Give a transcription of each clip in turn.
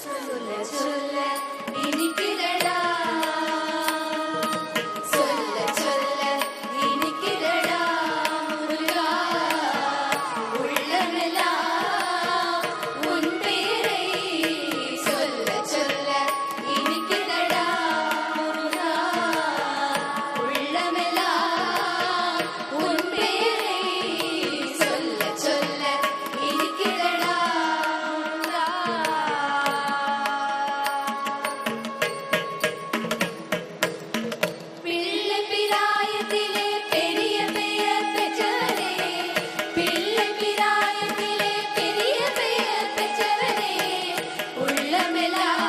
சொல்ல சொல்ல இனிக்குதடா சொல்ல சொல்ல இனிக்குதடா முருகா உள்ளமெல்லாம் உன் பேரை சொல்ல சொல்ல இனிக்குதடா முருகா உள்ளமெல்லாம் உன் பேரை சொல்ல சொல்ல இனிக்குதடா பிள்ளை பிராயத்திலே பெரிய பெயர் பெற்றவனே பிள்ளை பிராயத்திலே பெரிய பெயர் பெற்றவனே உள்ளமெல்லாம்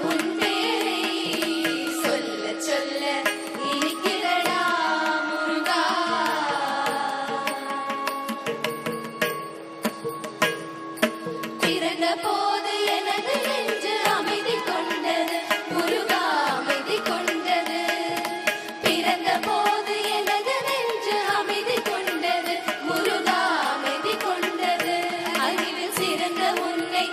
உன் பேரை சொல்ல சொல்ல இனிக்குதடா முருகா பிறந்த போது எனது நெஞ்சு அமைதி கொண்டது முருகா அமைதி கொண்டது பிறந்த போது எனது நெஞ்சு அமைதி கொண்டது முருகா அமைதி கொண்டது அறிவில் சிறந்த உன்னை